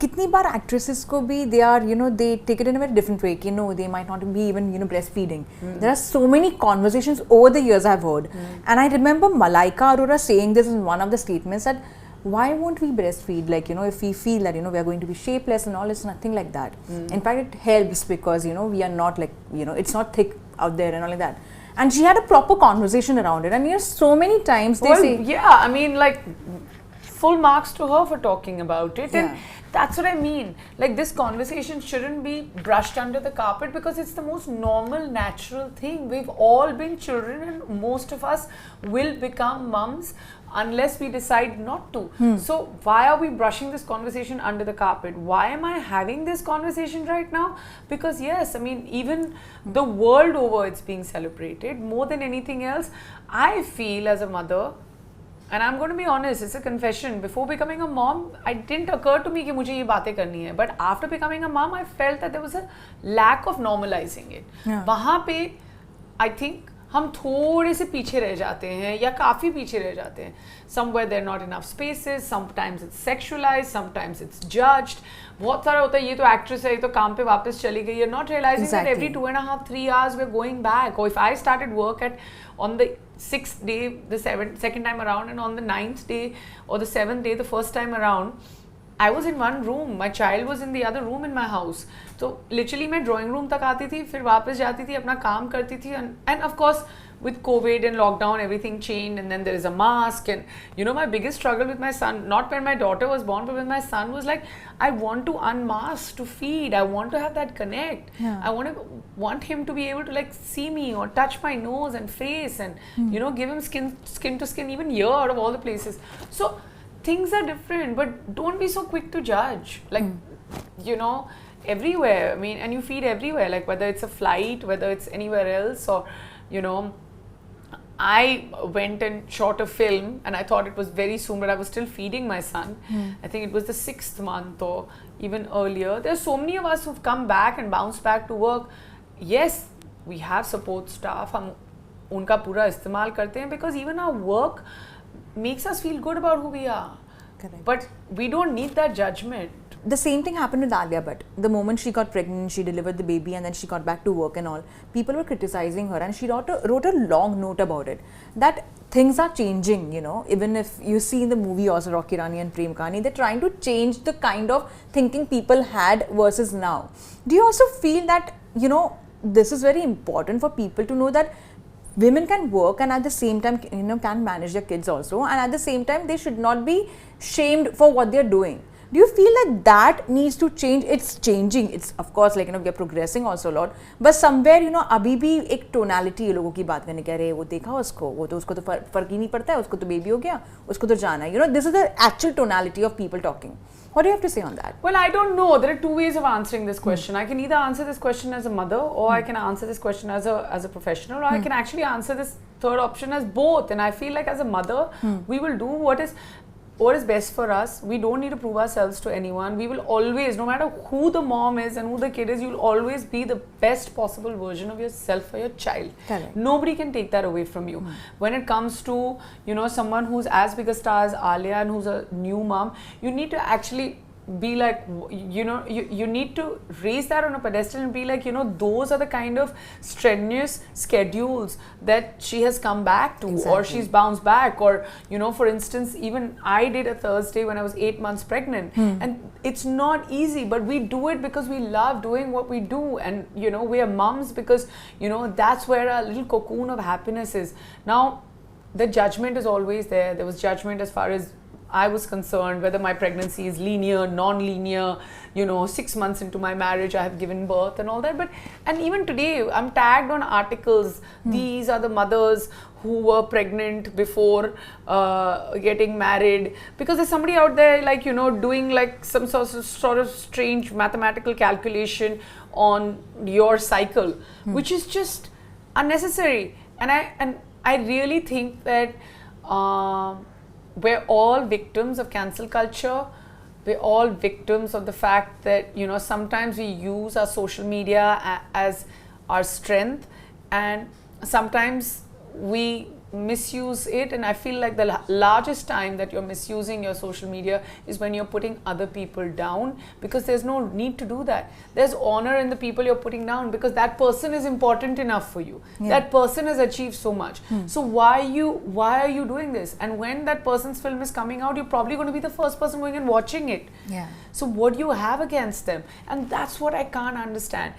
कितनी बार actresses को भी they are, you know, they take it in a very different way. You know, they might not be even, you know, breastfeeding. There are so many conversations over the years I've heard, and I remember Malaika Arora saying this in one of the statements that why won't we breastfeed? Like, you know, if we feel that, you know, we are going to be shapeless and all, it's nothing like that. In fact, it helps because, you know, we are not like, you know, it's not thick out there and all like that. And she had a proper conversation around it. And you know, so many times they say, yeah, I mean, like, full marks to her for talking about it. And that's what I mean. Like, this conversation shouldn't be brushed under the carpet because it's the most normal, natural thing. We've all been children and most of us will become mums unless we decide not to. So why are we brushing this conversation under the carpet? Why am I having this conversation right now? Because yes, I mean, even the world over it's being celebrated. More than anything else, I feel as a mother, and I'm going to be honest, it's a confession, before becoming a mom, it didn't occur to me कि मुझे ये बातें करनी है. But after becoming a mom, I felt that there was a lack of normalizing it. वहाँ पे I think हम थोड़े से पीछे रह जाते हैं या काफ़ी पीछे रह जाते हैं. Somewhere there are not enough spaces, sometimes it's sexualized, sometimes it's judged. बहुत सारा होता है, ये तो एक्ट्रेस है, ये तो काम पे वापस चली गई. You're not realizing that every 2.5, 3 hours we're going back. Or if I started work on the 6th day, the second time around, and on the 9th day or the 7th day, the first time around, I was in one room. My child was in the other room in my house. So literally मैं drawing room तक आती थी, फिर वापस जाती थी, अपना काम करती थी, and of course with COVID and lockdown everything changed, and then there is a mask. And you know, my biggest struggle with my son, not when my daughter was born, but when my son was like, I want to unmask to feed, I want to have that connect. I want him to be able to like see me or touch my nose and face, and you know, give him skin to skin, even here out of all the places. So things are different, but don't be so quick to judge. Like, you know, everywhere, I mean, and you feed everywhere, like whether it's a flight, whether it's anywhere else, or, you know, I went and shot a film and I thought it was very soon, but I was still feeding my son. I think it was the 6th month or even earlier. There are so many of us who've come back and bounced back to work. Yes, we have support staff, हम उनका पूरा इस्तेमाल करते हैं, because even our work makes us feel good about who we are. Correct. But we don't need that judgment. The same thing happened with Alia Bhatt. The moment she got pregnant, she delivered the baby, and then she got back to work and all. People were criticizing her, and she wrote a long note about it. That things are changing, you know. Even if you see in the movie also Rocky Rani and Prem Kahani, they're trying to change the kind of thinking people had versus now. Do you also feel that, you know, this is very important for people to know that women can work and at the same time, you know, can manage their kids also, and at the same time they should not be shamed for what they're doing. Do you feel that needs to change? It's changing. It's of course, like, you know, we are progressing also a lot, but somewhere, you know, अभी भी एक tonality है लोगों की बात करने के, अरे वो देखा उसको, वो तो उसको तो फर्क ही नहीं पड़ता है, उसको तो baby हो गया, उसको तो जाना है. You know, this is the actual tonality of people talking. What do you have to say on that? Well, I don't know. There are two ways of answering this question. I can either answer this question as a mother, or I can answer this question as a professional, or I can actually answer this third option as both. And I feel like as a mother, we will do what is best for us. We don't need to prove ourselves to anyone. We will always, no matter who the mom is and who the kid is, you'll always be the best possible version of yourself for your child. Correct. Nobody can take that away from you. When it comes to, you know, someone who's as big a star as Alia and who's a new mom, you need to actually be like, you know, you need to raise that on a pedestal and be like, you know, those are the kind of strenuous schedules that she has come back to, or she's bounced back, or, you know, for instance, even I did a Thursday when I was 8 months pregnant, and it's not easy, but we do it because we love doing what we do, and, you know, we are mums because, you know, that's where our little cocoon of happiness is. Now, the judgment is always there. There was judgment as far as I was concerned, whether my pregnancy is linear, non-linear, you know, 6 months into my marriage, I have given birth and all that. But, and even today, I'm tagged on articles. These are the mothers who were pregnant before getting married, because there's somebody out there, like, you know, doing like some sort of strange mathematical calculation on your cycle, which is just unnecessary. And I really think that we're all victims of cancel culture. We're all victims of the fact that, you know, sometimes we use our social media as our strength, and sometimes we misuse it, and I feel like the largest time that you're misusing your social media is when you're putting other people down, because there's no need to do that. There's honor in the people you're putting down, because that person is important enough for you. That person has achieved so much. So why are you doing this? And when that person's film is coming out, you're probably going to be the first person going and watching it. So what do you have against them? And that's what I can't understand.